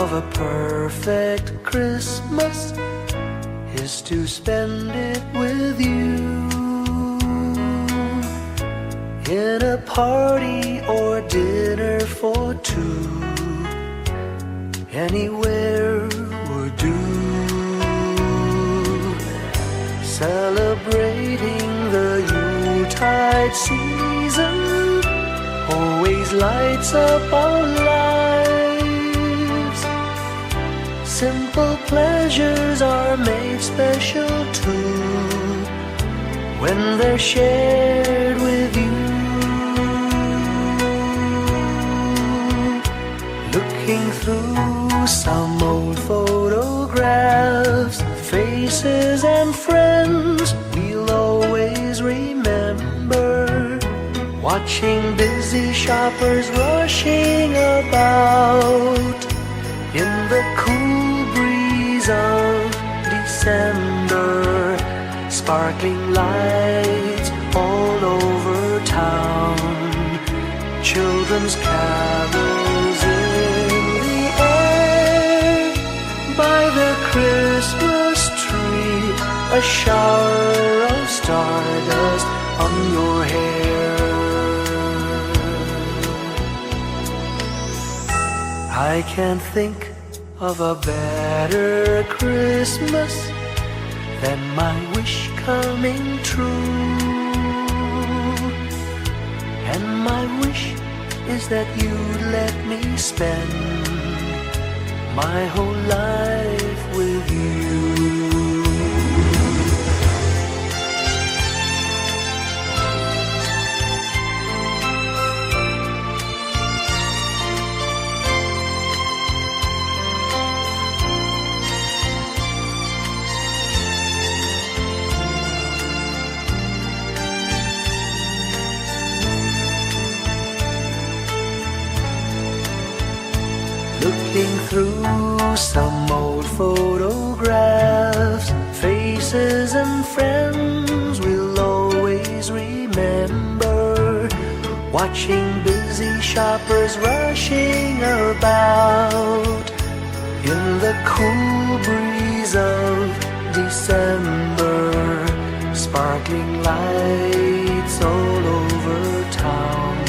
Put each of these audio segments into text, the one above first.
of a perfect Christmas is to spend it with you, in a party or dinner for two. Anywhere would do. Celebrating the Yuletide season always lights up our lives. Simple pleasures are made special too when they're shared with you. Looking through some old photographs, faces and friends we'll always remember. Watching busy shoppers rushing about in the cool breeze of December. Sparkling lights all over town, children's carols in the air. By the Christmas tree, a shower of stardust on your hair. I can't think of a better Christmas than my wish coming true. And my wish is that you'd let me spend my whole life with you. Looking through some old photographs, faces and friends we'll always remember. Watching busy shoppers rushing about in the cool breeze of December. Sparkling lights all over town,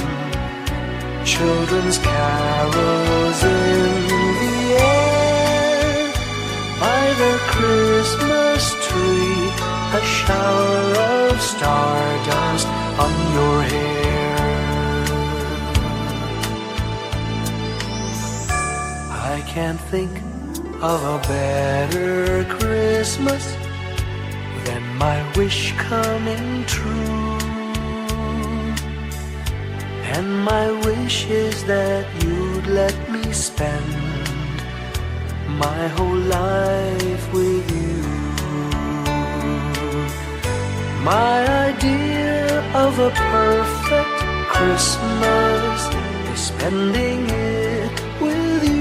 children's carols in the air. By the Christmas tree, a shower of stardust on your hair. I can't think of a better Christmas than my wish coming true. And my wish is that you'd let me spend my whole life with you. My idea of a perfect Christmas is spending it with you.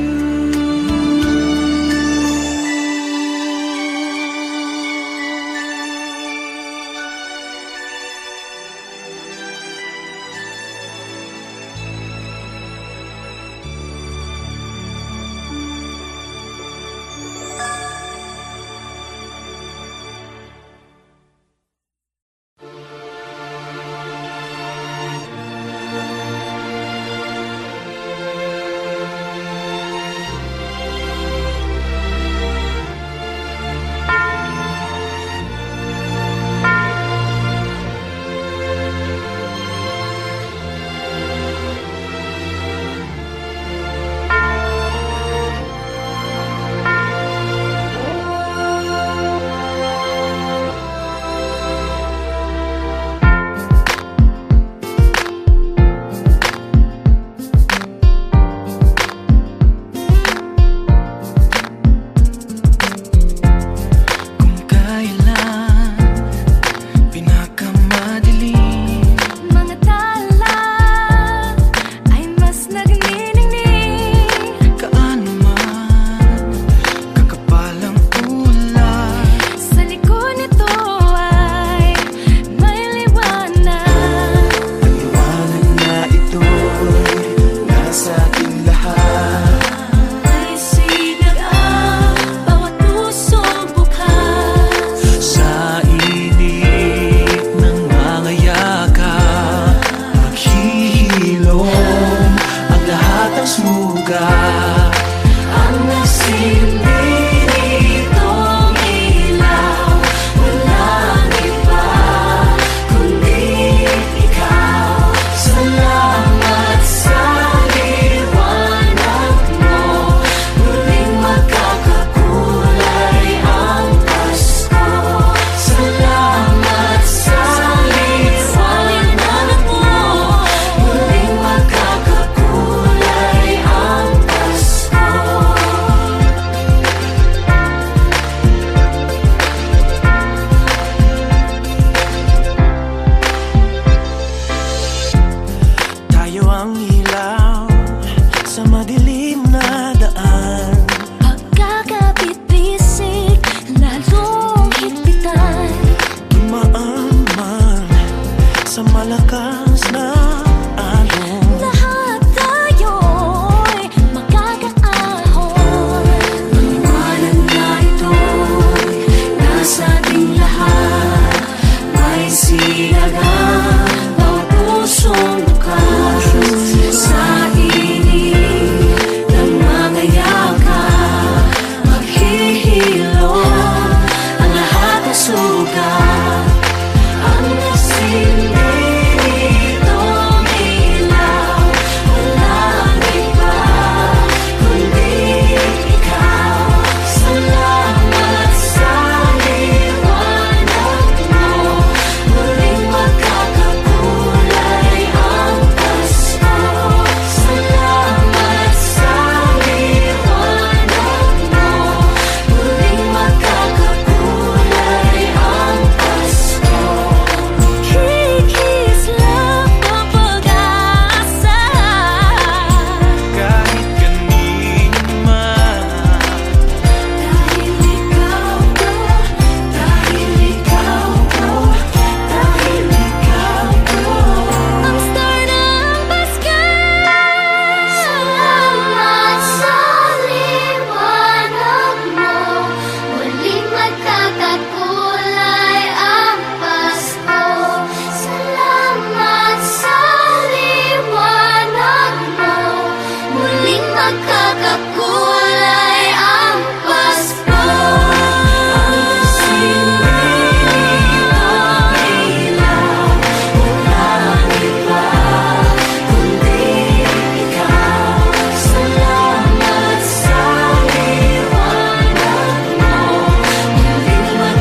sa malakas na alon. Lahat tayo'y makakaahon. Liwanag na ito'y nasa ating lahat. May sinagang bawat pusong bukas. Sa init ng mga yakap, maghihilom ang lahat ng sugat. Ang nasilbi nitong ilaw, walang iba kundi ikaw. Salamat sa liwanag mo, muling magkakakulay ang Pasko. Salamat sa liwanag mo, muling magkakakulay ang Pasko. Kikislap ang pag-asa. Kahit kanino man, Dahil ikaw ko, dahil ikaw ko, dahil ikaw ko, ang star ng Pasko. Salamat sa liwanag mo, muling magkakakulay ang Pasko. Salamat sa liwanag mo, muling magkakakulay ang Pasko. ang nasilbi nitong ilaw, walang iba kundi ikaw. Salamat sa liwanag mo, muling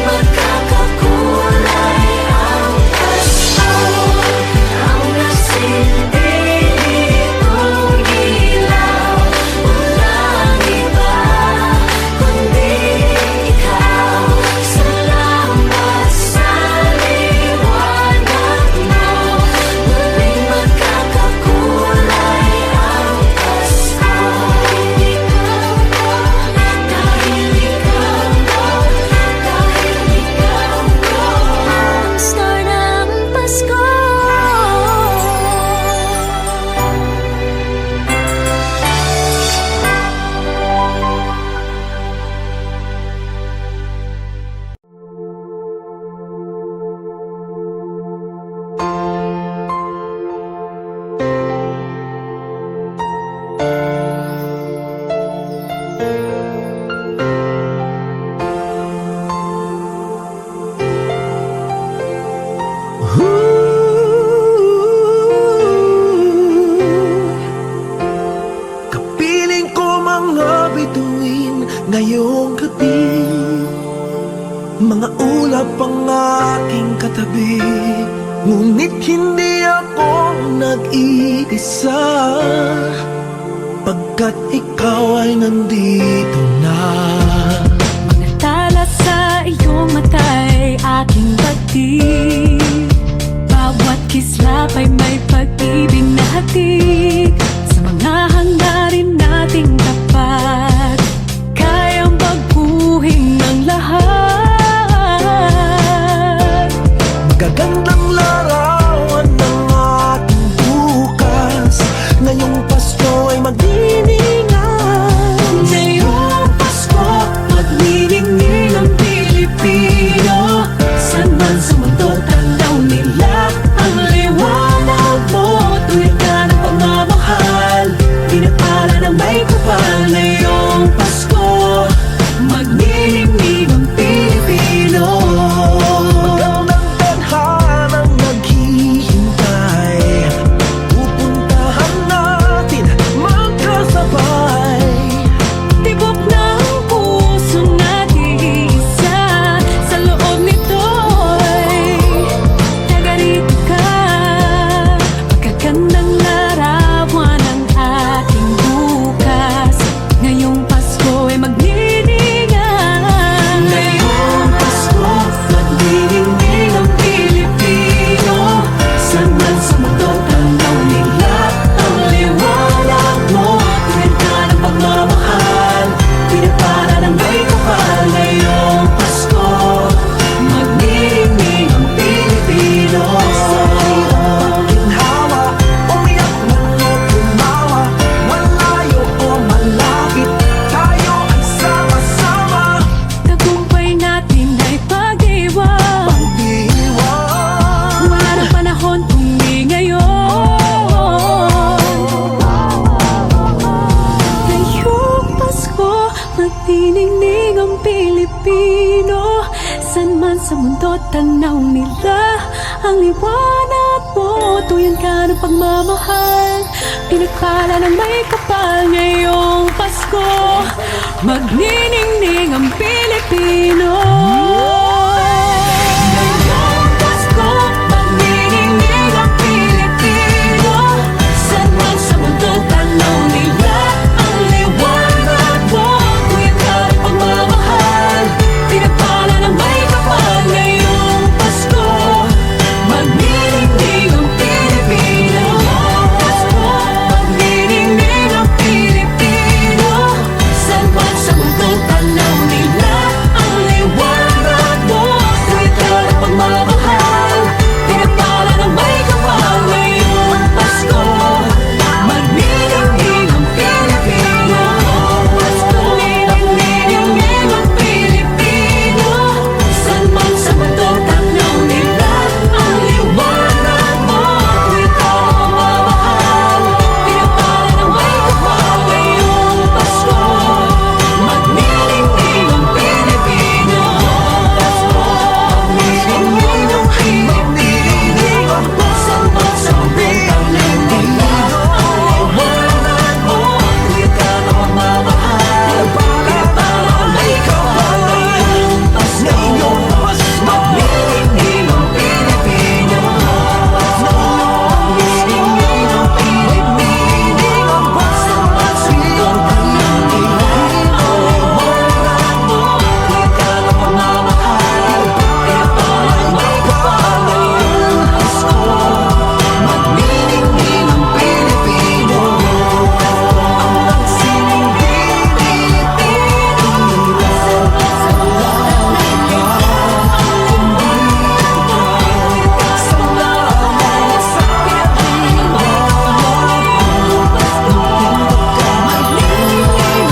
magkakakulay ang Pasko. Ang nasilbi nitong ilaw, walang iba kundi ikaw. Salamat sa liwanag mo, muling magkakakulay ang Pasko. Dahil ikaw ko, dahil ikaw ko, Ang star ng Pasko. Kapiling ko mga bituin ngayong gabi, mga ulap ang aking katabi. Ngunit hindi ako nag-iisa, pagkat ikaw ay nandito na. Mga tala sa iyong mata'y aking pagtig. Bawat kislap ay may pag-ibig na hatid. Sa mga hangarin nating tapat, kayang baguhin ng lahat. Gagandang larawan ng ating bukas, ngayong Pasko ay magdiningan. Ngayong Pasko Pilipino. San man sa mundo tanaw nila ang liwanag mo. Tuyan ka ng pagmamahal, pinagpala ng may kapal. Ngayong Pasko, magniningning ang Pilipino. Ngayong Pasko, magniningning ang Pilipino. San man sa mundo tanaw nila ang liwanag mo. Tuyan ka ng pagmamahal, pinagpala ng may kapal. Ngayong Pasko, magniningning ang Pilipino. Pasko, magniningning ang Pilipino. San man sa mundo tanaw nila ang liwanag mo. Tuyan ka ng pagmamahal, pinagpala ng may kapal. Ngayong Pasko, magniningning ang Pilipino. Pasko, magniningning ang Pilipino. San man sa mundo tanaw nila ang liwanag mo. Tuyan ka ng pagmamahal, pinagpala ng may kapal. Ngayong Pasko, magniningning ang Pilipino. Pasko, magniningning ang Pilipino. San man sa mundo tanaw nila ang liwanag mo. Tuyan ka ng pagmamahal, pinagpala ng may kapal. Ngayong Pasko, magniningning ang Pilipino. Pasko, magniningning ang Pilipino. San man sa mundo tanaw nila ang liwanag mo. Tuyan ka ng pagmamahal, pinagpala ng may kapal. Ngayong Pasko, magniningning ang Pilipino. Ang sining Pilipino. San man sa mundo tanaw nila ang liwanag mo. Sa mga oras, pinagpala ng may kapal. Ngayong Pasko, magniningning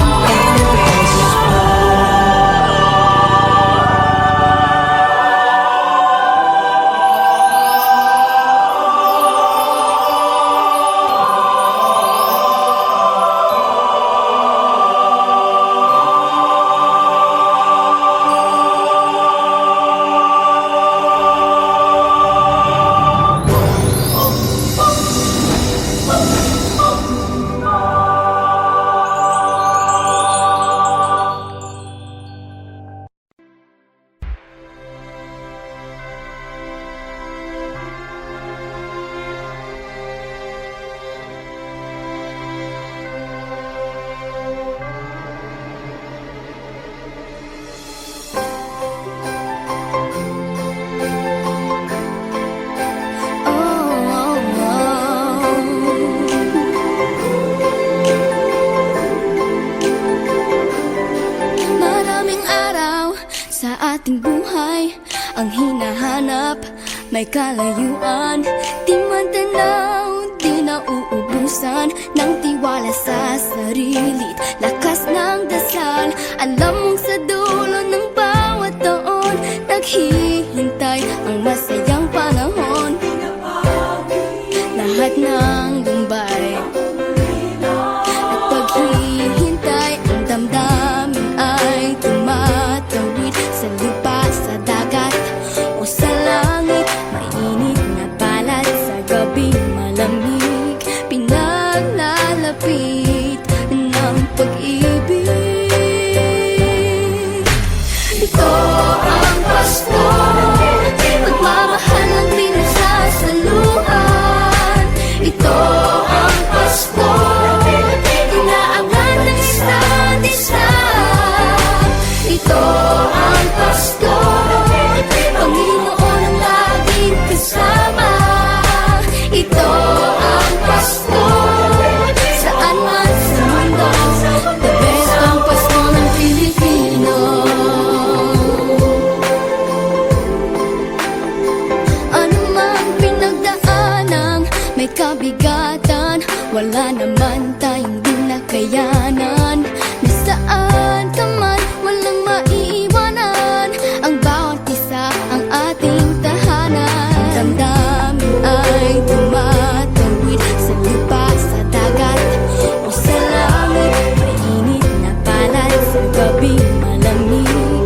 Maraming araw sa ating buhay ang hinahanap, may kalayuan. Di man tanaw, di nauubusan ng tiwala sa sarili, lakas ng dasal. Alam mong sa dulo ng bawat taon, naghihintay ang masayang panahon. Lahat ng lumbay at paghihintay, ang damdamin ay tumatawid sa lupa, sa dagat o sa langit. Mainit na balat sa gabi, malamig, pinaglalapit ng pag-ibig. Ito ang Pasko, pagmamahal ang pinagsasaluhan. Ito ang Pasko, inaabangan ng isa't isa. Ito ang Pasko, Panginoon ang laging kasama. Ito ang Pasko, saan man sa mundo, the best ang Pasko ng Pilipino. Ano mang pinagdaanang may kabigatan, wala naman tayong di nakayanan. Nasaan ka man, walang maiiwanan, ang bawat isa ang ating tahanan. Damdamin ay tumatawid sa lupa, sa dagat o sa langit. Mainit na balat sa gabi, malamig,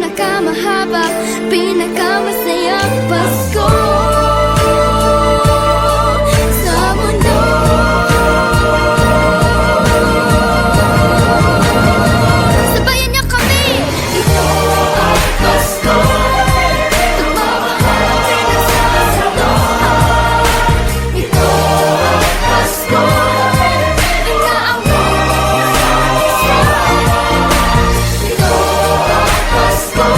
pinakamahaba, pinakamasayang Pasko sa mundo. Sabayan niyo kami! Ito ang Pasko, pagmamahal ang pinagsasaloan. Ito ang Pasko, inaaway ang isa't isa. Ito ang Pasko,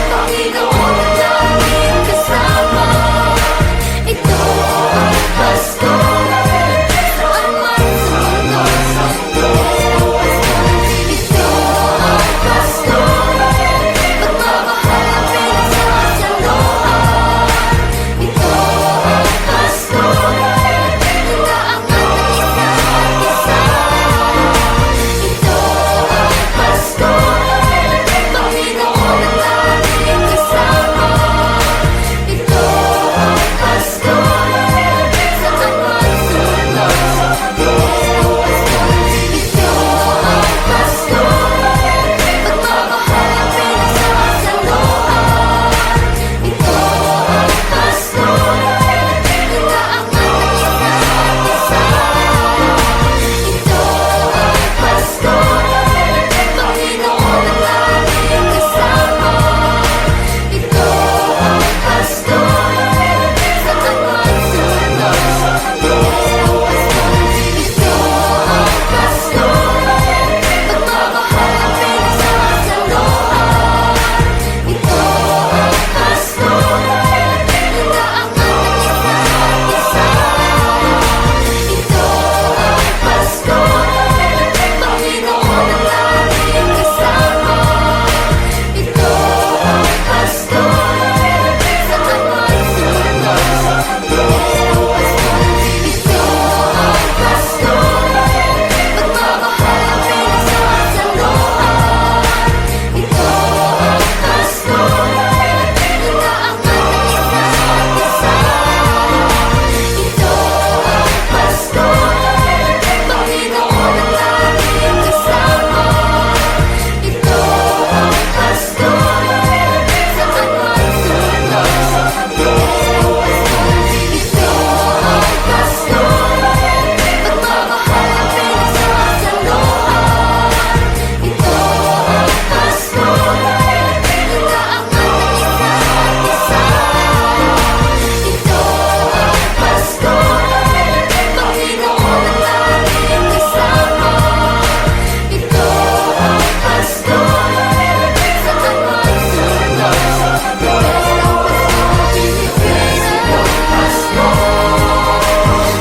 Panginoon ang laging kasama. Ito ang Pasko, saan man sa mundo, sa mundo. Ito ang Pasko, pagmamahal ang pinagsasaloan. Ito ang Pasko, inaangat ang isa't isa. Ito ang Pasko, Panginoon ang laging kasama. Ito ang Pasko, saan man sa mundo, sa mundo. Ito ang Pasko, pagmamahal ang pinagsasaloan. Ito ang Pasko, inaangat ang isa't isa. Ito ang Pasko, Panginoon ang laging kasama. Ito ang Pasko, saan man sa mundo, sa mundo. Ito ang Pasko, pagmamahal ang pinagsasaloan. Ito ang Pasko, inaangat ang isa't isa. Ito ang Pasko, Panginoon ang laging kasama. Ito ang Pasko, saan man sa mundo, sa mundo. Ito ang Pasko, pagmamahal ang pinagsasaloan. Ito ang Pasko, inaangat ang isa't isa. Ito ang Pasko, Panginoon ang laging kasama. Ito ang Pasko, saan man sa mundo, sa mundo. Ito ang Pasko, pagmamahal ang pinagsasaloan. Ito ang Pasko, inaangat ang isa't isa. Ito ang Pasko, Panginoon ang laging kasama. Ito ang Pasko, saan man sa mundo, sa mundo.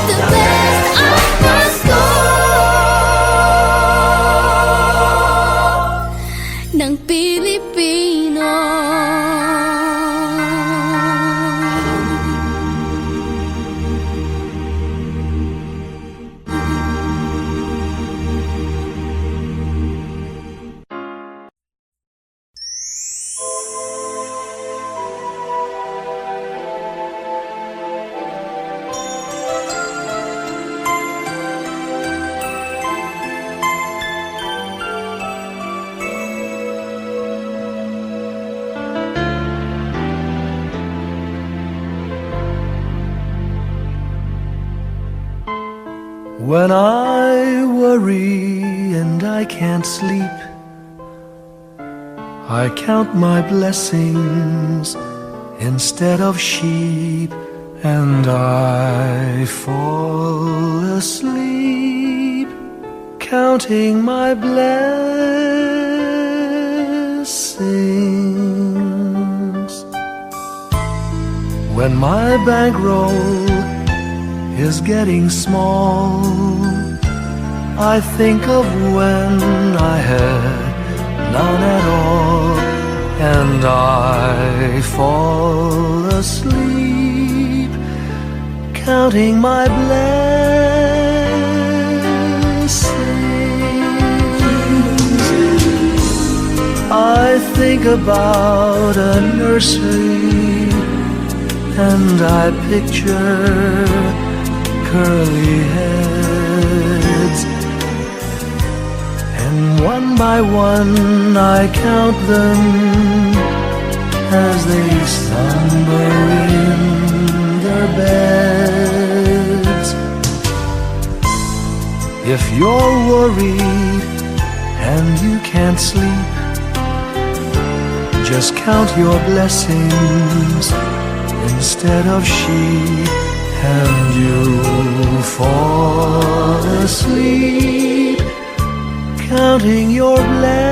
The best ang Pasko ng Pilipino. When I worry and I can't sleep, I count my blessings instead of sheep, and I fall asleep counting my blessings. When my bankroll is getting small, I think of when I had none at all, and I fall asleep counting my blessings. I think about a nursery, and I picture curly heads, and and one by one I count them as they slumber in their beds. If you're worried and you can't sleep, just count your blessings instead of sheep, and you'll fall asleep counting your blessings.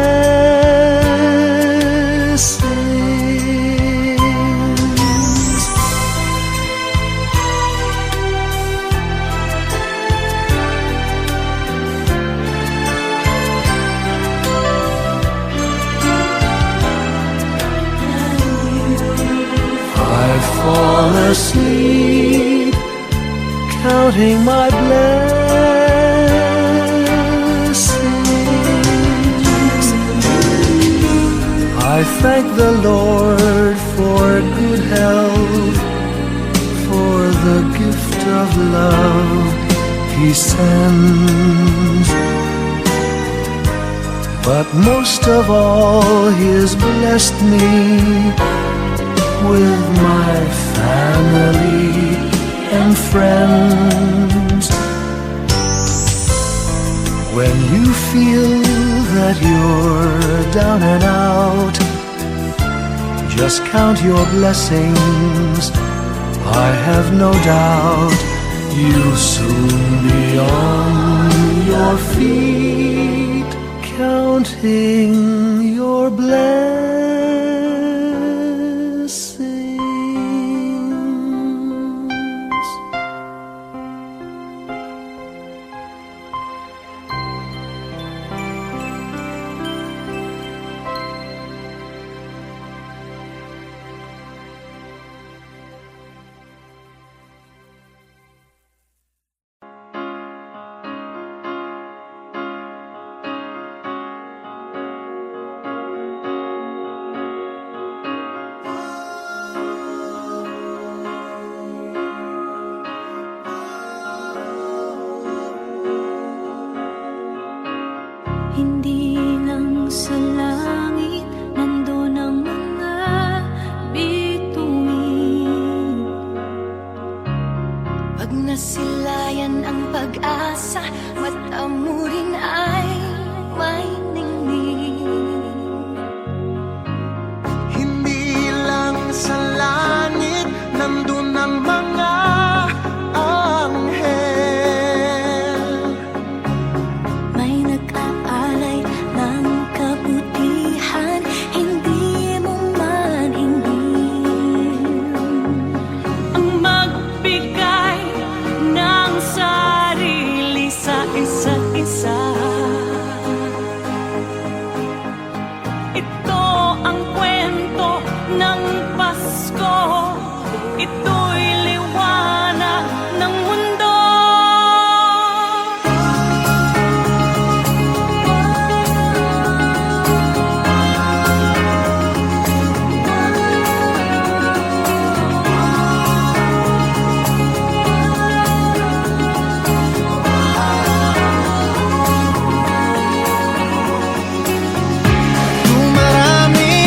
I fall asleep counting my blessings. I thank the Lord for good health, for the gift of love He sends. But most of all, He's blessed me with my family and friends. When you feel that you're down and out, just count your blessings. I have no doubt you'll soon be on your feet, counting your blessings. Hindi lang sa langit nandun ang mga bituin. Pag nasilayan ang pag-asa, mata mo rin ay may ningning. Hindi lang sa langit nandun ang mga anghel. May nag-aalay ng kabutihan, hindi mo man hingin. Ang magbigay ng sarili sa isa't isa. Ito ang kwento ng Pasko. Ito'y liwanag ng mundo. Dumarami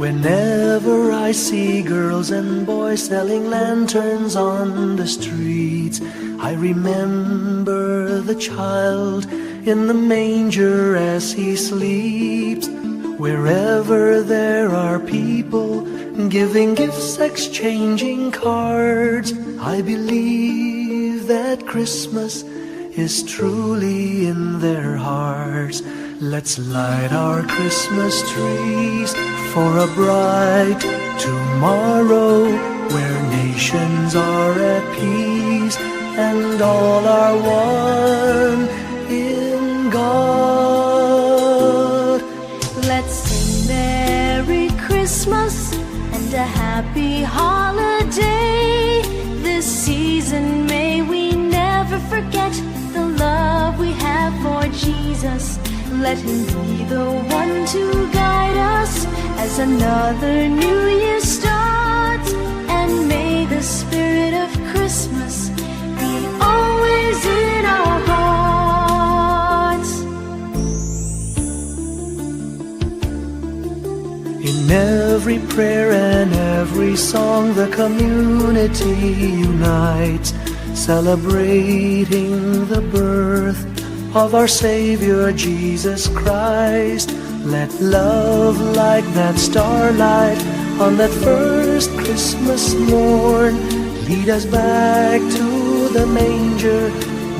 Whenever I see girls and boys selling lanterns on the streets, I remember the child in the manger as he sleeps. Wherever there are people giving gifts, exchanging cards, I believe that Christmas is truly in their hearts. Let's light our Christmas trees for a bright tomorrow, where nations are at peace and all are one in God. Let's sing Merry Christmas and a happy holiday. This season may we never forget the love we have for Jesus. Let him be the one to guide us as another new year starts. And may the spirit of Christmas be always in our hearts. In every prayer and every song, the community unites, celebrating the birth of our Savior Jesus Christ. Let love like that starlight on that first Christmas morn lead us back to the manger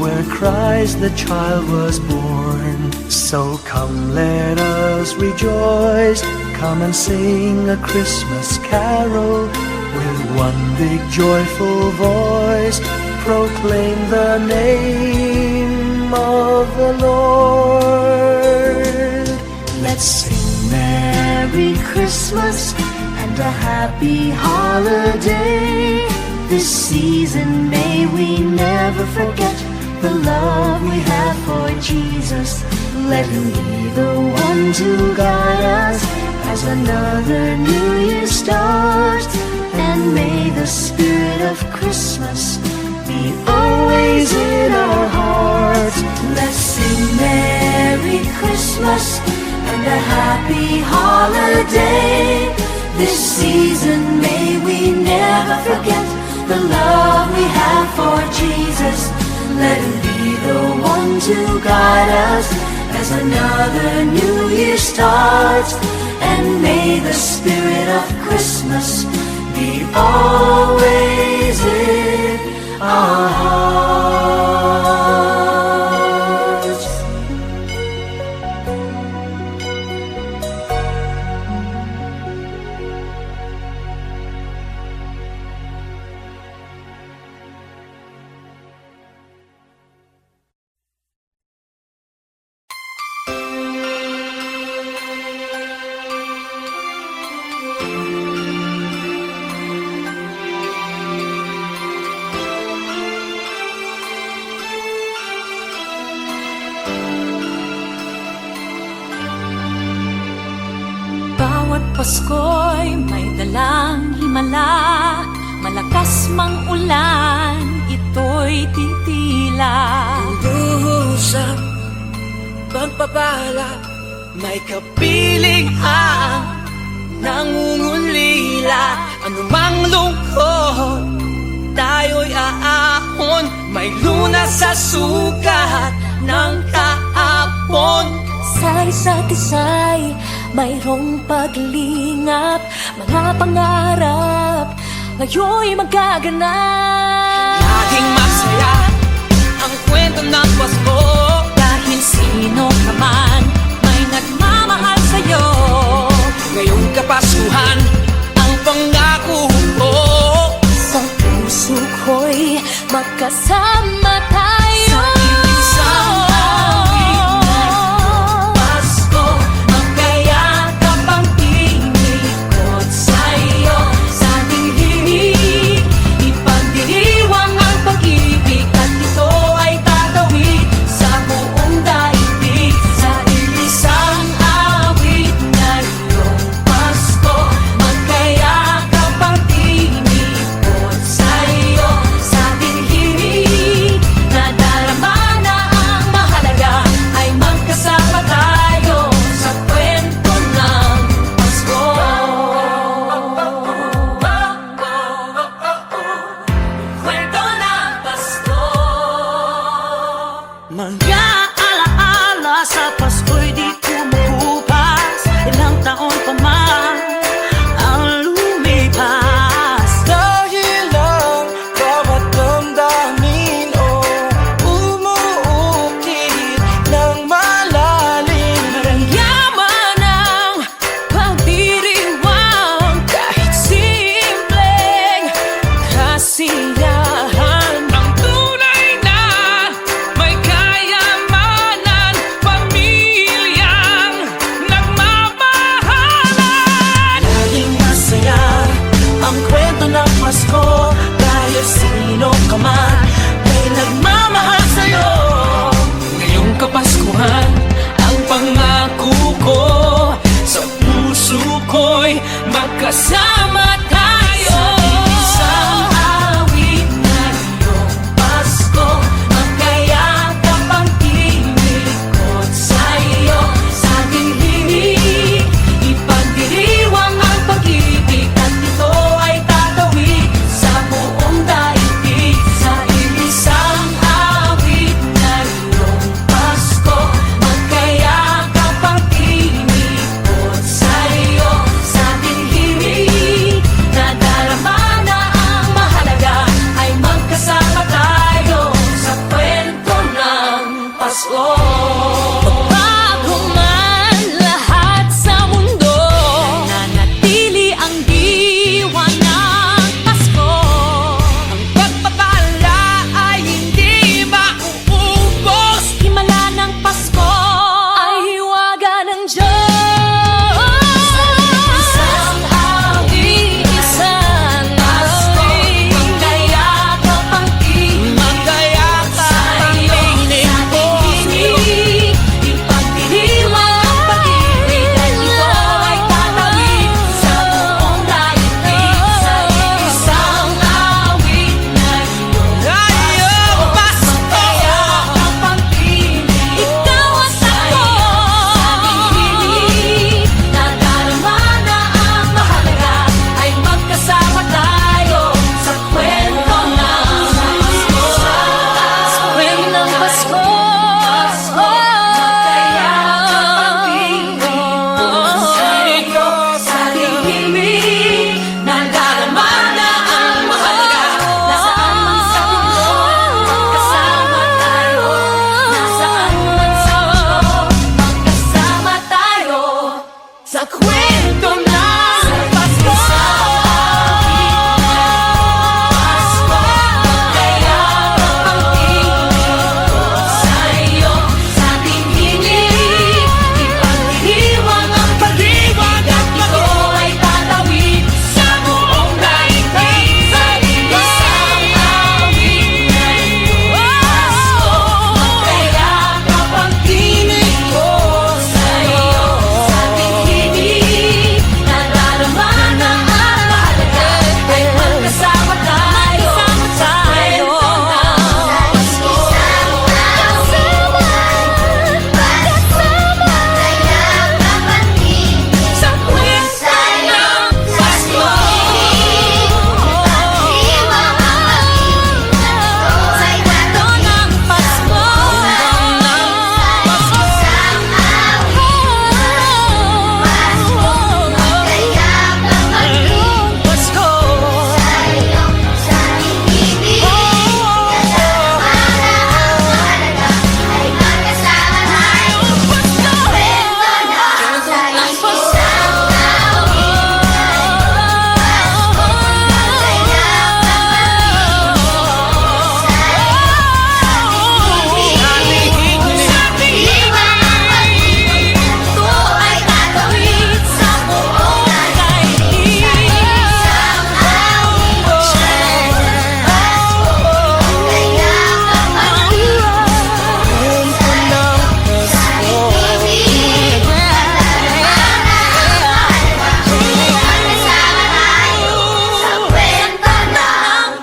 where Christ the child was born. So come, let us rejoice, come and sing a Christmas carol with one big joyful voice, proclaim the name of the Lord. Let's sing Merry Christmas and a happy holiday. This season may we never forget the love we have for Jesus. Let him be the one to guide us as another new year starts. And may the spirit of Christmas be always in our hearts. Let's sing Merry Christmas and a happy holiday. This season may we never forget the love we have for Jesus. Let him be the one to guide us as another new year starts. And may the spirit of Christmas be always in our hearts. Pasko'y may dalang himala, malakas mang ulan, ito'y titila. Luhusap, pagpapala, may kapiling ang nangungulila. Anumang lungkot, tayo'y aahon, may lunas sa sukat ng kahapon. Sa isa't isa'y mayroong paglingap, mga pangarap ngayon'y magaganap. Laging masaya ang kwento ng Pasko, Dahil sino ka man may nagmamahal sa'yo. ngayong Kapaskuhan ang pangako ko. Sa puso ko'y magkasama tayo. Sa iisang awit na Pasko, Magkayakap ang tinikot sa'yo. Sa ating himig, ipagdiriwang ang pag-ibig, at ito ay tatawid sa buong daigdig. Sa iisang awit na iyong Pasko, magkayakap ang tinikot sa'yo. Sa ating himig, Sa kwento ng Pasko. Kaya ang tingin sa iyo, sa ating hiling, ipagdiwang ang pag-ibig at ito ay tatawid sa buong daigdig. Sa isang awit ngayong Pasko, kaya kapag tinig ko sa iyo, sa ating hiling, nadarama na ang mahalaga ay magkasama tayo sa kwento ng Pasko. Sa kwento ng Pasko. Sa kwento ng Pasko.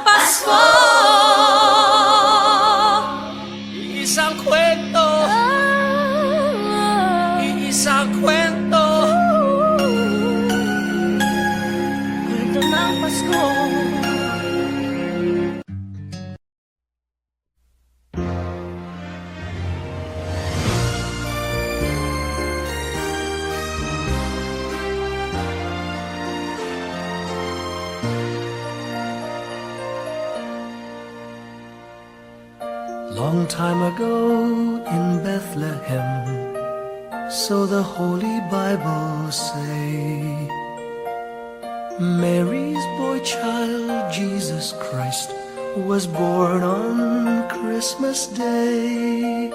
Pasko. Isang kwento, iisang kwento, kwento ng Pasko. Long time ago in Bethlehem, so the Holy Bible say, Mary's boy child, Jesus Christ, was born on Christmas Day.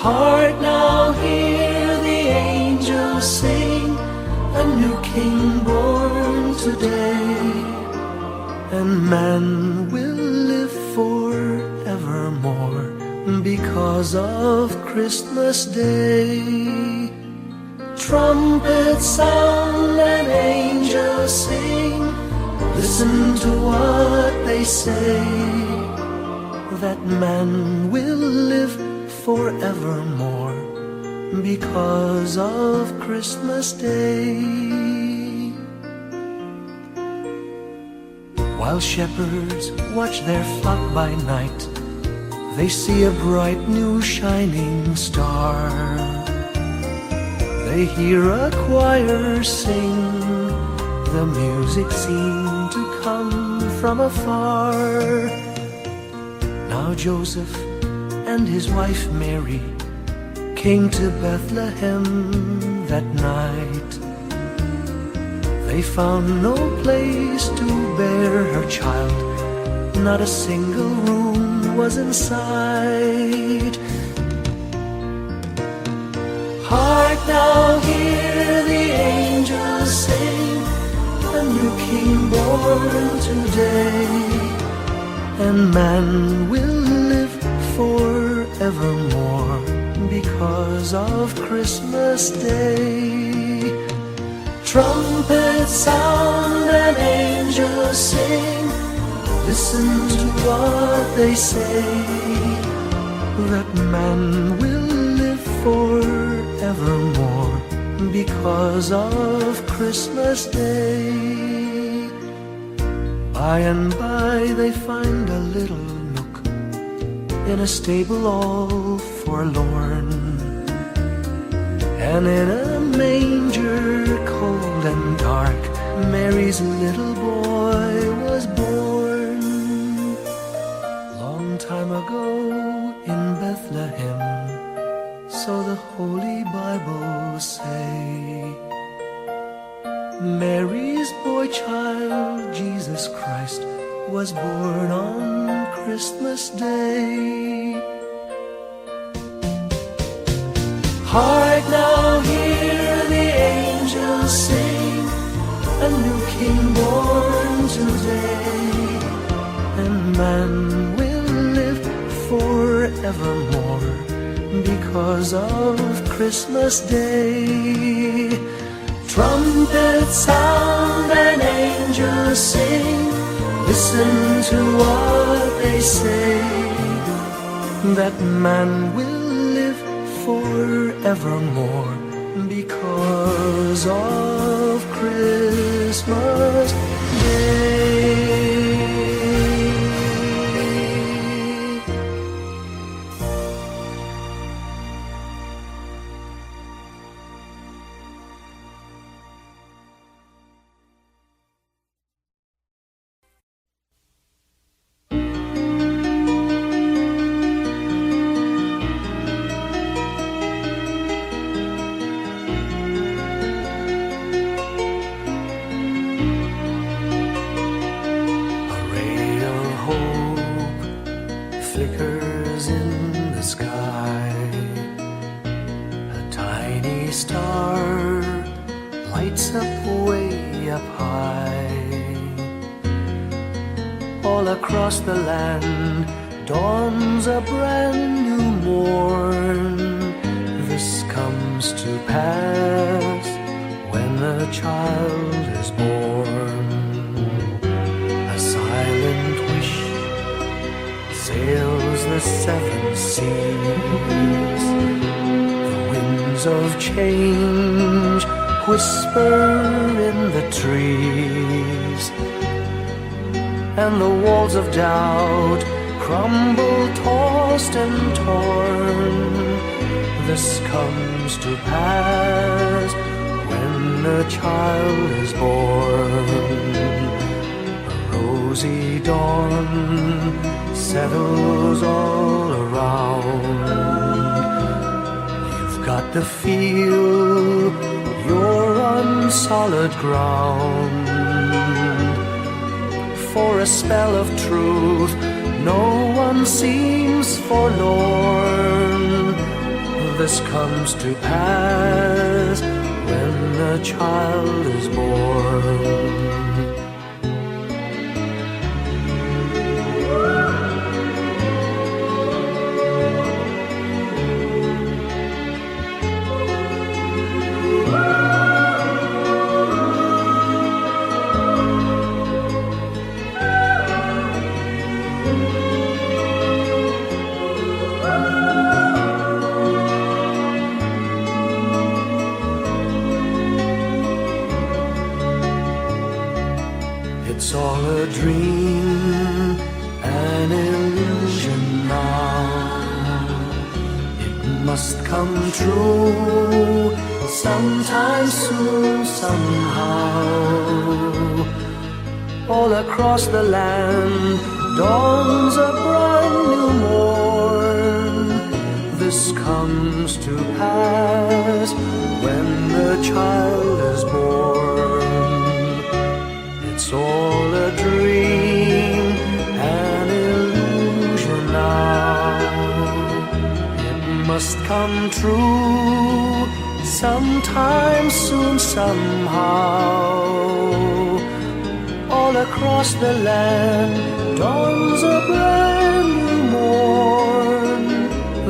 Heart, now hear the angels sing, a new King born today. And man will live forevermore because of Christmas Day. Trumpets sound and angels sing, listen to what they say, that man will live forevermore because of Christmas Day. While shepherds watch their flock by night, they see a bright new shining star. They hear a choir sing, the music seemed to come from afar. Now Joseph and his wife Mary came to Bethlehem that night. They found no place to bear her child, not a single room was in sight. Hark now, hear the angels sing, a new King born today, and man will live forevermore because of Christmas Day. Trumpets sound and angels sing, listen to what they say, that man will live forevermore because of Christmas Day. By and by they find a little nook in a stable all forlorn, and in a manger cold and dark, Mary's little boy was born. Long time ago in Bethlehem, so the Holy Bible say. Mary's boy child, Jesus Christ, was born on Christmas Day. Hark now, hear the angels sing, a new King born today, and man will live forevermore because of Christmas Day. Trumpets sound and angels sing, listen to what they say, that man will live forevermore because of Christmas Day. Flickers in the sky, a tiny star lights up way up high. All across the land dawns a brand new morn. This comes to pass when a child is born. A silent wish sails the seven seas. The winds of change whisper in the trees, and the walls of doubt crumble, tossed and torn. This comes to pass when a child is born. A rosy dawn settles all around. You've got to feel you're on solid ground. For a spell of truth, no one seems forlorn. This comes to pass when a child is born. It's all a dream, an illusion now. It must come true sometime soon, somehow. All across the land dawns a brand new morn. This comes to pass when the child is born. It's all a dream, an illusion now. It must come true sometime soon, somehow. All across the land dawns a brand new morn.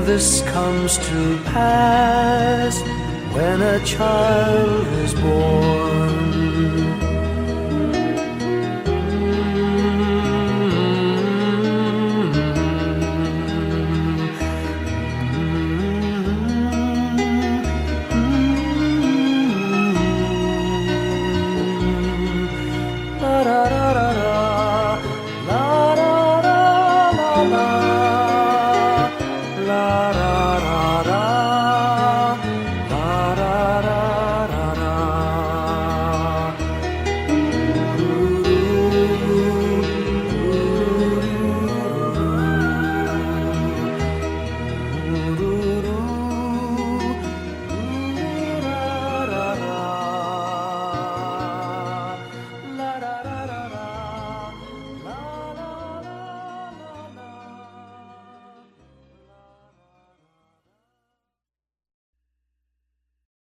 This comes to pass when a child is born.